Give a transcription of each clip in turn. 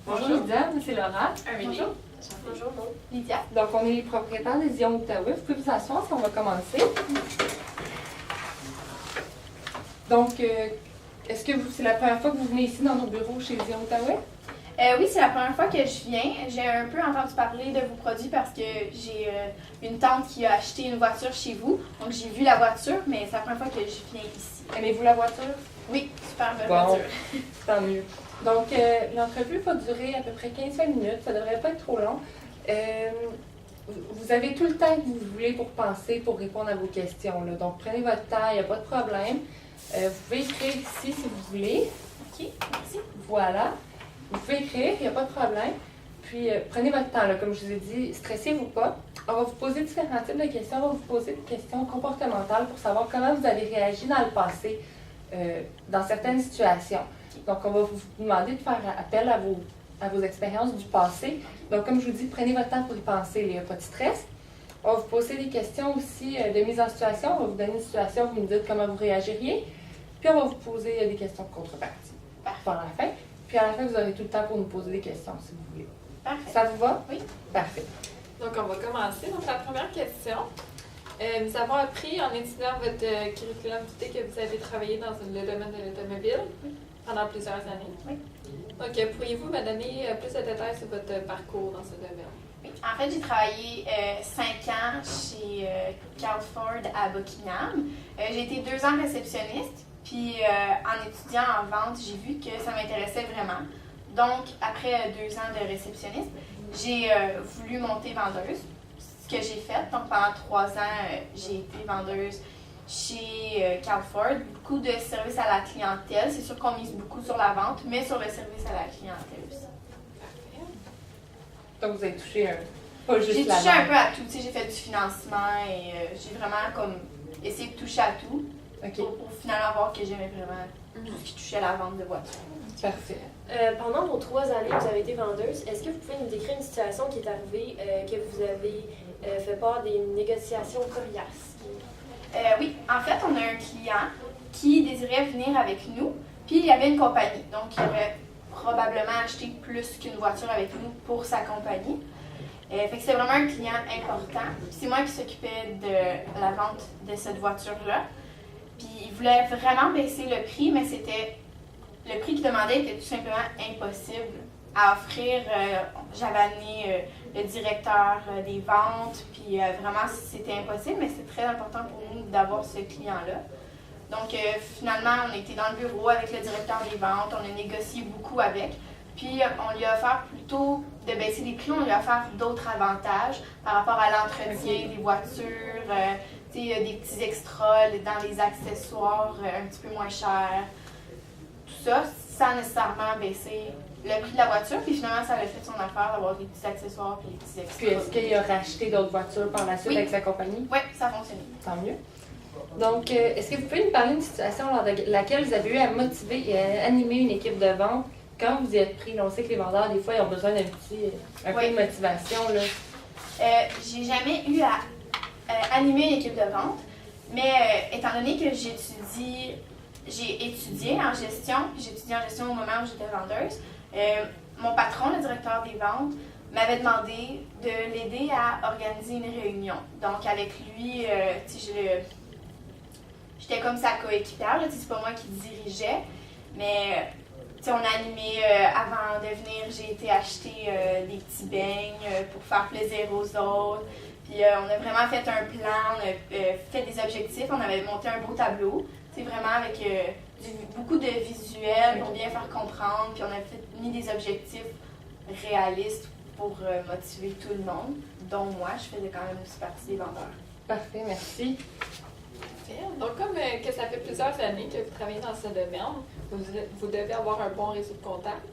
Bonjour Lydia, c'est Laura. Bonjour. Bonjour, Lydia. Donc, on est les propriétaires des Zion Outaouais. Vous pouvez vous asseoir si on va commencer. Donc, est-ce que c'est la première fois que vous venez ici dans nos bureaux chez Zion Outaouais? Oui, c'est la première fois que je viens. J'ai un peu entendu parler de vos produits parce que j'ai une tante qui a acheté une voiture chez vous. Donc, j'ai vu la voiture, mais c'est la première fois que je viens ici. Aimez-vous la voiture? Oui, super belle voiture. Tant mieux. Donc, l'entrevue va durer à peu près 15-20 minutes. Ça ne devrait pas être trop long. Vous avez tout le temps que vous voulez pour penser, pour répondre à vos questions, là. Donc, prenez votre temps, il n'y a pas de problème. Vous pouvez écrire ici si vous voulez. OK, merci. Voilà. Vous pouvez écrire, il n'y a pas de problème. Puis, prenez votre temps, là. Comme je vous ai dit, stressez-vous pas. On va vous poser différents types de questions. On va vous poser des questions comportementales pour savoir comment vous avez réagi dans le passé dans certaines situations. Donc, on va vous demander de faire appel à vos expériences du passé. Donc, comme je vous dis, prenez votre temps pour y penser, il n'y a pas de stress. On va vous poser des questions aussi de mise en situation. On va vous donner une situation, vous nous dites comment vous réagiriez. Puis, on va vous poser des questions de contrepartie par la fin. Puis, à la fin, vous aurez tout le temps pour nous poser des questions, si vous voulez. Parfait. Ça vous va? Oui. Parfait. Donc, on va commencer. Donc, la première question. Nous avons appris en étudiant votre curriculum vitae que vous avez travaillé dans le domaine de l'automobile pendant plusieurs années. Oui. Donc, pourriez-vous me donner plus de détails sur votre parcours dans ce domaine? Oui. En fait, j'ai travaillé 5 ans chez Carl Ford à Buckingham. J'ai été 2 ans réceptionniste. Puis, en étudiant en vente, j'ai vu que ça m'intéressait vraiment. Donc, après 2 ans de réceptionniste, j'ai voulu monter vendeuse, ce que j'ai fait. Donc, pendant 3 ans, j'ai été vendeuse chez Carl Ford. Beaucoup de services à la clientèle. C'est sûr qu'on mise beaucoup sur la vente, mais sur le service à la clientèle aussi. Donc, vous avez touché pas juste J'ai la touché vente. un peu à tout. Tu sais, j'ai fait du financement et j'ai vraiment comme essayé de toucher à tout OK. pour finalement voir que j'aimais vraiment tout ce qui touchait à la vente de voitures. Parfait. Pendant vos 3 années que vous avez été vendeuse, est-ce que vous pouvez nous décrire une situation qui est arrivée que vous avez fait part des négociations coriaces? Oui, en fait, on a un client qui désirait venir avec nous, puis il y avait une compagnie. Donc, il aurait probablement acheté plus qu'une voiture avec nous pour sa compagnie. Fait que c'est vraiment un client important. Puis c'est moi qui s'occupais de la vente de cette voiture-là. Puis il voulait vraiment baisser le prix, mais le prix qu'il demandait était tout simplement impossible à offrir. J'avais amené le directeur des ventes, puis vraiment c'était impossible, mais c'est très important pour nous d'avoir ce client-là. Donc finalement, on était dans le bureau avec le directeur des ventes, on a négocié beaucoup avec, puis on lui a offert plutôt de baisser les prix, on lui a offert d'autres avantages par rapport à l'entretien des voitures, des petits extras dans les accessoires un petit peu moins chers. Tout ça, sans nécessairement baisser le prix de la voiture, puis finalement, ça a fait son affaire d'avoir des petits accessoires et des petits extras. Puis est-ce qu'il a racheté d'autres voitures par la suite Oui. avec sa compagnie? Oui, ça a fonctionné. Tant mieux. Donc, est-ce que vous pouvez nous parler d'une situation lors de laquelle vous avez eu à motiver et à animer une équipe de vente quand vous y êtes pris? Là, on sait que les vendeurs, des fois, ils ont besoin d'un peu de motivation. Là. J'ai jamais eu à animer une équipe de vente, mais étant donné que j'ai étudié en gestion, puis j'étudiais en gestion au moment où j'étais vendeuse, mon patron, le directeur des ventes, m'avait demandé de l'aider à organiser une réunion. Donc avec lui, j'étais comme sa coéquipière, c'est pas moi qui dirigeais, mais on a animé avant de venir, j'ai été acheter des petits beignes pour faire plaisir aux autres. Puis on a vraiment fait un plan, on a fait des objectifs, on avait monté un beau tableau, vraiment avec beaucoup de visuels pour bien faire comprendre. Puis on a mis des objectifs réalistes pour motiver tout le monde, dont moi, je faisais quand même aussi partie des vendeurs. Parfait, merci. Donc, comme que ça fait plusieurs années que vous travaillez dans ce domaine, vous devez avoir un bon réseau de contacts.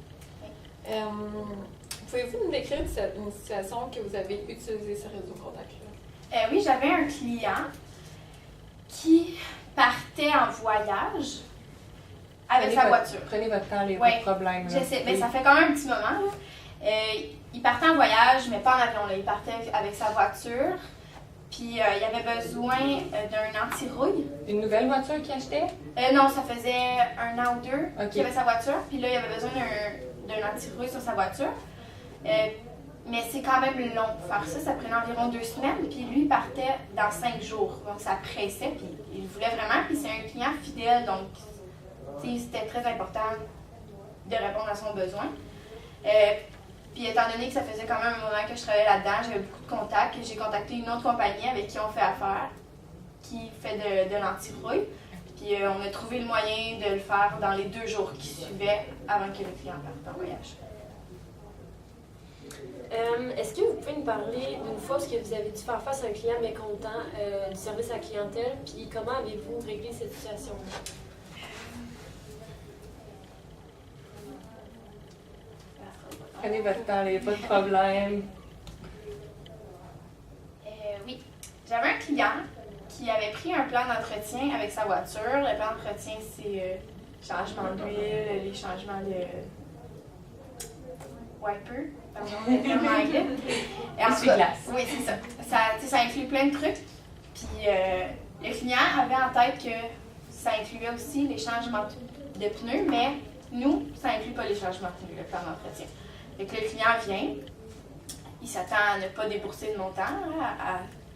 Pouvez-vous nous décrire une situation que vous avez utilisé ce réseau de contacts-là? Oui, j'avais un client qui partait en voyage avec sa voiture. Prenez votre temps, il n'y a pas de problème. Je sais, mais ça fait quand même un petit moment. Là. Il partait en voyage, mais pas en avion. Là. Il partait avec sa voiture. Puis il avait besoin d'un anti-rouille. Une nouvelle voiture qu'il achetait? Non, ça faisait 1 an ou 2 Ok. qu'il avait sa voiture. Puis là, il avait besoin d'un anti-rouille sur sa voiture. Mais c'est quand même long faire ça. Ça prenait environ 2 semaines. Puis lui, il partait dans 5 jours. Donc ça pressait. Puis il voulait vraiment. Puis c'est un client fidèle. Donc c'était très important de répondre à son besoin. Puis étant donné que ça faisait quand même un moment que je travaillais là-dedans, j'avais beaucoup de contacts. J'ai contacté une autre compagnie avec qui on fait affaire, qui fait de l'anti-rouille. Puis on a trouvé le moyen de le faire dans les 2 jours qui suivaient avant que le client parte en voyage. Est-ce que vous pouvez nous parler d'une fois où vous avez dû faire face à un client mécontent du service à la clientèle, puis comment avez-vous réglé cette situation-là? Prenez votre temps, il n'y a pas de problème. Oui. J'avais un client qui avait pris un plan d'entretien avec sa voiture. Le plan d'entretien, c'est changement d'huile, les changements de wiper, pardon, le terme anglais. Et en tout cas, Essuie-glace. oui, c'est ça. Ça inclut plein de trucs. Puis le client avait en tête que ça incluait aussi les changements de pneus, mais nous, ça inclut pas les changements de pneus, le plan d'entretien. Fait que le client vient, il s'attend à ne pas débourser de montant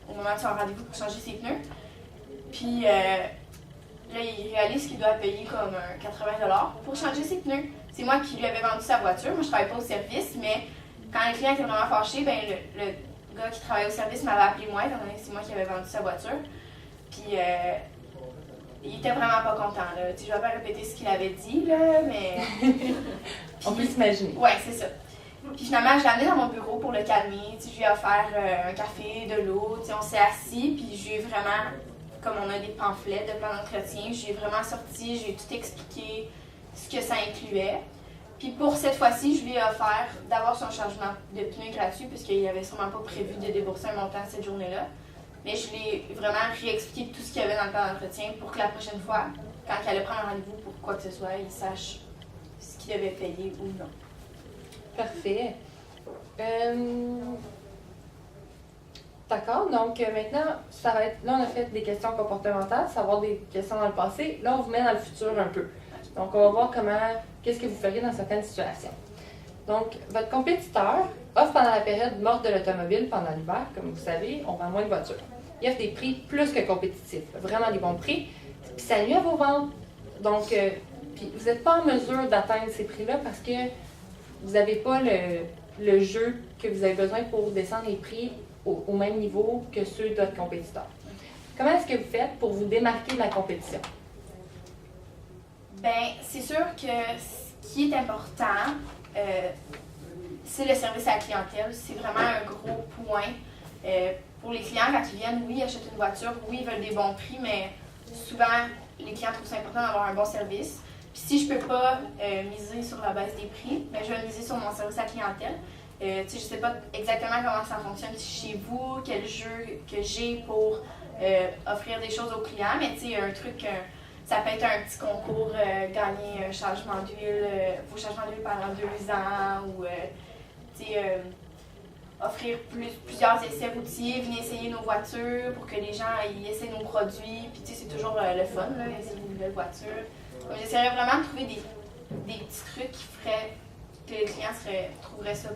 au moment de son rendez-vous pour changer ses pneus. Puis là, il réalise qu'il doit payer comme 80$ pour changer ses pneus. C'est moi qui lui avais vendu sa voiture. Moi, je travaille pas au service, mais quand le client était vraiment fâché, ben le gars qui travaillait au service m'avait appelé moi, étant donné que c'est moi qui avais vendu sa voiture. Puis il était vraiment pas content. Là. Je vais pas répéter ce qu'il avait dit, là, mais... On peut s'imaginer. Ouais, c'est ça. Puis finalement, je l'ai amené dans mon bureau pour le calmer. Je lui ai offert un café, de l'eau. On s'est assis, puis je lui ai vraiment, comme on a des pamphlets de plan d'entretien, je lui ai vraiment sorti, j'ai tout expliqué ce que ça incluait. Puis pour cette fois-ci, je lui ai offert d'avoir son changement de pneu gratuit, puisqu'il n'avait sûrement pas prévu de débourser un montant cette journée-là. Mais je lui ai vraiment réexpliqué tout ce qu'il y avait dans le plan d'entretien pour que la prochaine fois, quand il allait prendre un rendez-vous pour quoi que ce soit, il sache ce qu'il devait payer ou non. Parfait. D'accord, donc maintenant, ça va être. Là, on a fait des questions comportementales, savoir des questions dans le passé. Là, on vous met dans le futur un peu. Donc, on va voir qu'est-ce que vous feriez dans certaines situations. Donc, votre compétiteur offre pendant la période morte de l'automobile pendant l'hiver, comme vous savez, on vend moins de voitures. Il offre des prix plus que compétitifs, vraiment des bons prix, puis ça nuit à vos ventes. Donc, puis vous n'êtes pas en mesure d'atteindre ces prix-là parce que vous n'avez pas le jeu que vous avez besoin pour descendre les prix au même niveau que ceux de votre compétiteur. Comment est-ce que vous faites pour vous démarquer de la compétition? Bien, c'est sûr que ce qui est important, c'est le service à la clientèle. C'est vraiment un gros point. Pour les clients, quand ils viennent, oui, ils achètent une voiture, oui, ils veulent des bons prix, mais souvent, les clients trouvent ça important d'avoir un bon service. Puis si je ne peux pas miser sur la baisse des prix, bien, je vais miser sur mon service à la clientèle. Je ne sais pas exactement comment ça fonctionne chez vous, quel jeu que j'ai pour offrir des choses aux clients, mais un truc, ça peut être un petit concours, gagner un changement d'huile, vos changements d'huile pendant 2 ans, ou offrir plusieurs essais routiers, venir essayer nos voitures pour que les gens ils essaient nos produits. Puis c'est toujours le fun, là, essayer une nouvelle voiture. Donc j'essaierais vraiment de trouver des petits trucs qui feraient que les clients trouveraient ça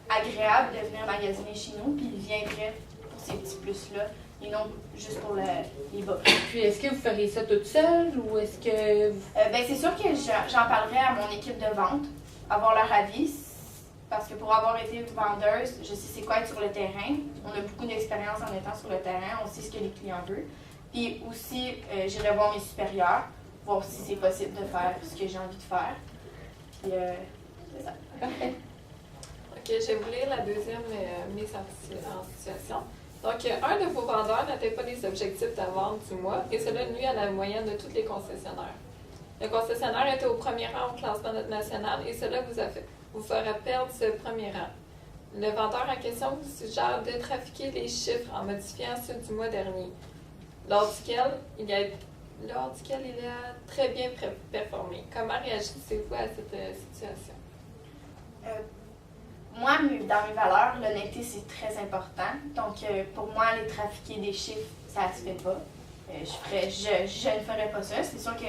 agréable de venir magasiner chez nous, puis ils viendraient pour ces petits plus-là, et non juste pour les bas. Puis est-ce que vous feriez ça toute seule ou est-ce que vous... Ben, c'est sûr que j'en parlerai à mon équipe de vente, avoir leur avis, parce que pour avoir été vendeuse, je sais c'est quoi être sur le terrain. On a beaucoup d'expérience en étant sur le terrain, on sait ce que les clients veulent. Puis aussi, j'irai voir mes supérieurs, voir si c'est possible de faire ce que j'ai envie de faire. Puis c'est ça. Parfait. OK, je vais vous lire la deuxième mise en situation. Donc, un de vos vendeurs n'atteint pas les objectifs de vente du mois et cela nuit à la moyenne de tous les concessionnaires. Le concessionnaire était au premier rang au classement national et cela vous fera perdre ce premier rang. Le vendeur en question vous suggère de trafiquer les chiffres en modifiant ceux du mois dernier, lors duquel il a très bien performé. Comment réagissez-vous à cette situation? moi, dans mes valeurs, l'honnêteté, c'est très important. Donc, pour moi, les trafiquer des chiffres, ça se fait pas. Je ne ferais pas ça. C'est sûr que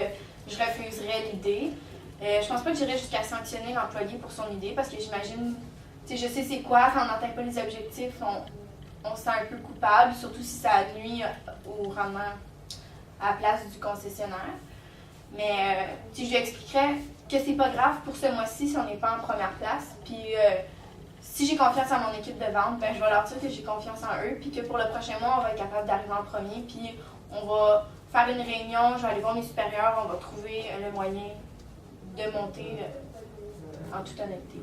je refuserais l'idée. Je pense pas que j'irais jusqu'à sanctionner l'employé pour son idée parce que j'imagine, je sais c'est quoi, quand on n'atteint pas les objectifs, on se sent un peu coupable, surtout si ça nuit au rendement à la place du concessionnaire. Mais je lui expliquerais que c'est pas grave pour ce mois-ci si on n'est pas en première place. Puis si j'ai confiance en mon équipe de vente, ben, je vais leur dire que j'ai confiance en eux, puis que pour le prochain mois, on va être capable d'arriver en premier, puis on va faire une réunion, je vais aller voir mes supérieurs, on va trouver le moyen de monter en toute honnêteté.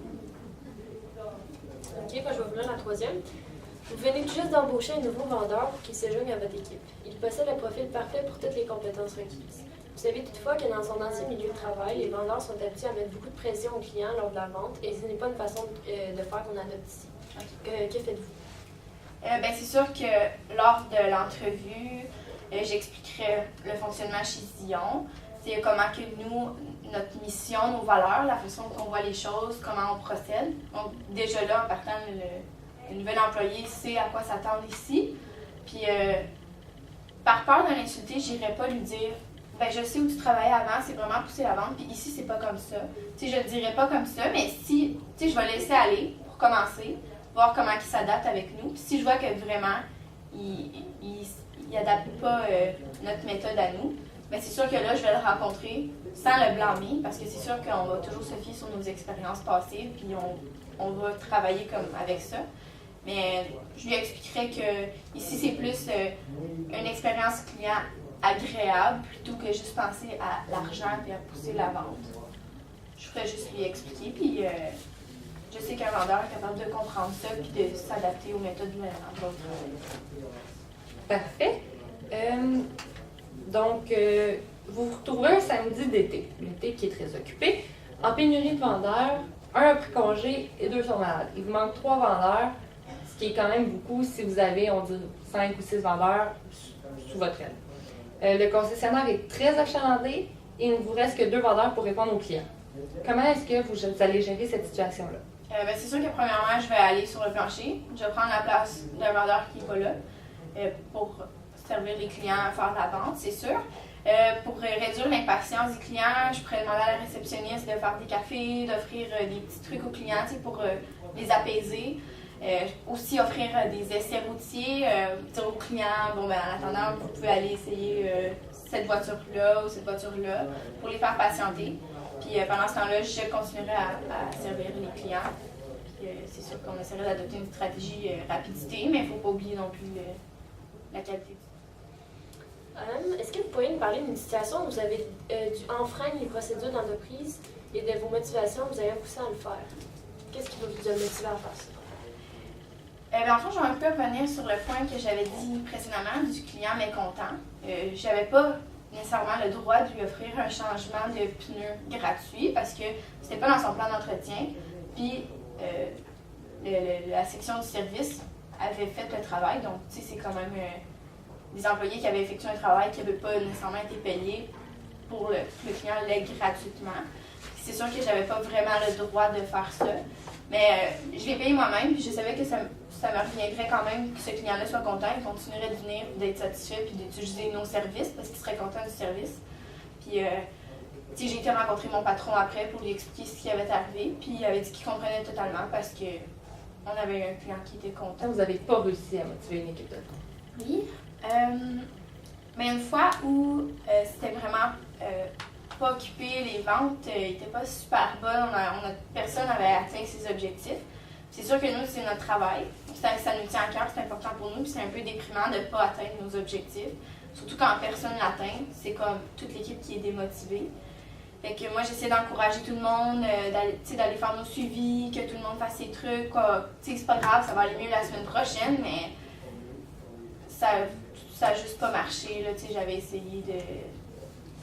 OK, je vais venir à la troisième. Vous venez tout juste d'embaucher un nouveau vendeur pour qu'il se joigne à votre équipe. Il possède le profil parfait pour toutes les compétences requises. Vous savez toutefois que dans son ancien milieu de travail, les vendeurs sont habitués à mettre beaucoup de pression aux clients lors de la vente et ce n'est pas une façon de faire qu'on adopte ici. Que faites-vous? Ben, c'est sûr que lors de l'entrevue, j'expliquerai le fonctionnement chez Zion. C'est comment que nous, notre mission, nos valeurs, la façon qu'on voit les choses, comment on procède. Donc déjà là, en partant, le nouvel employé sait à quoi s'attendre ici. Puis par peur de l'insulter, j'irai pas lui dire ben, je sais où tu travaillais avant, c'est vraiment pousser la vente, puis ici, c'est pas comme ça. Tu sais, je le dirais pas comme ça, mais si, tu sais, je vais laisser aller pour commencer, voir comment il s'adapte avec nous. Puis si je vois que vraiment, il adapte pas notre méthode à nous, bien, c'est sûr que là, je vais le rencontrer sans le blâmer, parce que c'est sûr qu'on va toujours se fier sur nos expériences passées, puis on va travailler comme avec ça. Mais je lui expliquerai que ici, c'est plus une expérience client agréable plutôt que juste penser à l'argent et à pousser la vente. Je ferais juste lui expliquer, puis je sais qu'un vendeur est capable de comprendre ça puis de s'adapter aux méthodes du vendeur. Parfait. Donc, vous vous retrouverez un samedi d'été, l'été qui est très occupé, en pénurie de vendeurs, un a pris congé et 2 sont malades. Il vous manque 3 vendeurs, ce qui est quand même beaucoup si vous avez, on dit, 5 ou 6 vendeurs sous votre aile. Le concessionnaire est très achalandé et il ne vous reste que 2 vendeurs pour répondre aux clients. Comment est-ce que vous allez gérer cette situation-là? Ben, c'est sûr que premièrement, je vais aller sur le plancher. Je vais prendre la place d'un vendeur qui n'est pas là pour servir les clients à faire de la vente, c'est sûr. Pour réduire l'impatience des clients, je pourrais demander à la réceptionniste de faire des cafés, d'offrir des petits trucs aux clients pour les apaiser. Aussi offrir des essais routiers, dire aux clients, bon ben en attendant, vous pouvez aller essayer cette voiture-là ou cette voiture-là pour les faire patienter. Puis pendant ce temps-là, je continuerai à servir les clients. Puis c'est sûr qu'on essaierait d'adopter une stratégie rapidité, mais il ne faut pas oublier non plus la qualité. Est-ce que vous pourriez nous parler d'une situation où vous avez dû enfreindre les procédures d'entreprise et de vos motivations vous avez poussé à le faire? Qu'est-ce qui vous a motivé à faire ça? En fait, je vais un peu revenir sur le point que j'avais dit précédemment du client mécontent. Je n'avais pas nécessairement le droit de lui offrir un changement de pneus gratuit parce que c'était pas dans son plan d'entretien. Puis la section du service avait fait le travail, donc tu sais, c'est quand même des employés qui avaient effectué un travail qui n'avait pas nécessairement été payé pour que le client l'ait gratuitement. C'est sûr que j'avais pas vraiment le droit de faire ça, mais je l'ai payé moi-même, puis je savais que ça me reviendrait quand même que ce client-là soit content, il continuerait de venir, d'être satisfait, puis d'utiliser nos services, parce qu'il serait content du service. Puis, j'ai été rencontrer mon patron après pour lui expliquer ce qui avait arrivé, puis il avait dit qu'il comprenait totalement parce qu'on avait un client qui était content. Vous n'avez pas réussi à motiver une équipe de temps. Oui, mais une fois où c'était vraiment pas occupé, les ventes n'étaient pas super bonnes, personne n'avait atteint ses objectifs. C'est sûr que nous, c'est notre travail. Ça nous tient à cœur, c'est important pour nous, puis c'est un peu déprimant de ne pas atteindre nos objectifs. Surtout quand personne ne l'atteint, c'est comme toute l'équipe qui est démotivée. Fait que moi, j'essaie d'encourager tout le monde, d'aller faire nos suivis, que tout le monde fasse ses trucs. C'est pas grave, ça va aller mieux la semaine prochaine, mais ça n'a juste pas marché. Là, j'avais essayé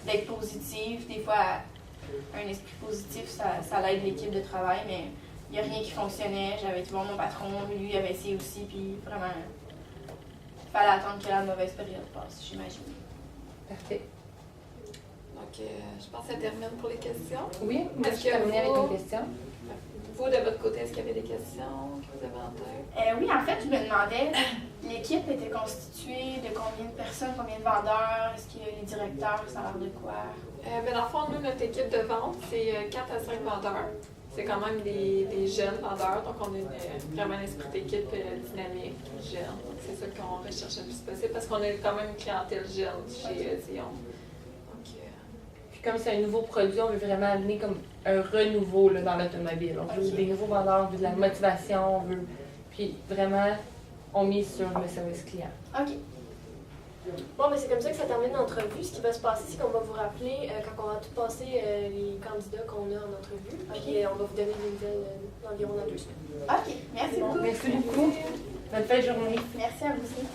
d'être positive. Des fois, un esprit positif, ça l'aide l'équipe de travail, mais il n'y a rien qui fonctionnait. J'avais été voir mon patron, lui il avait essayé aussi, puis vraiment, il fallait attendre que la mauvaise période passe, j'imagine. Parfait. Donc, je pense que ça termine pour les questions. Oui, moi Est-ce je que terminer avec vous- une question. Vous, de votre côté, est-ce qu'il y avait des questions que vous avez en tête? Oui, en fait, je me demandais, l'équipe était constituée de combien de personnes, combien de vendeurs? Est-ce qu'il y a les directeurs, ça a l'air de quoi? Ben, dans le fond, nous, notre équipe de vente, c'est 4 à 5 vendeurs. C'est quand même des jeunes vendeurs, donc on a vraiment un esprit d'équipe dynamique, jeune. Donc c'est ça qu'on recherche le plus possible parce qu'on a quand même une clientèle jeune chez Zion. Donc, Puis comme c'est un nouveau produit, on veut vraiment amener comme un renouveau là, dans l'automobile. On veut des nouveaux vendeurs, on veut de la motivation, on veut. Puis vraiment, on mise sur le service client. OK. Bon, mais c'est comme ça que ça termine l'entrevue. Ce qui va se passer, c'est qu'on va vous rappeler quand on va tout passer les candidats qu'on a en entrevue. Puis on va vous donner des nouvelles environ dans 2 semaines. OK. Merci beaucoup. Merci beaucoup. Bonne fin de journée. Merci à vous aussi.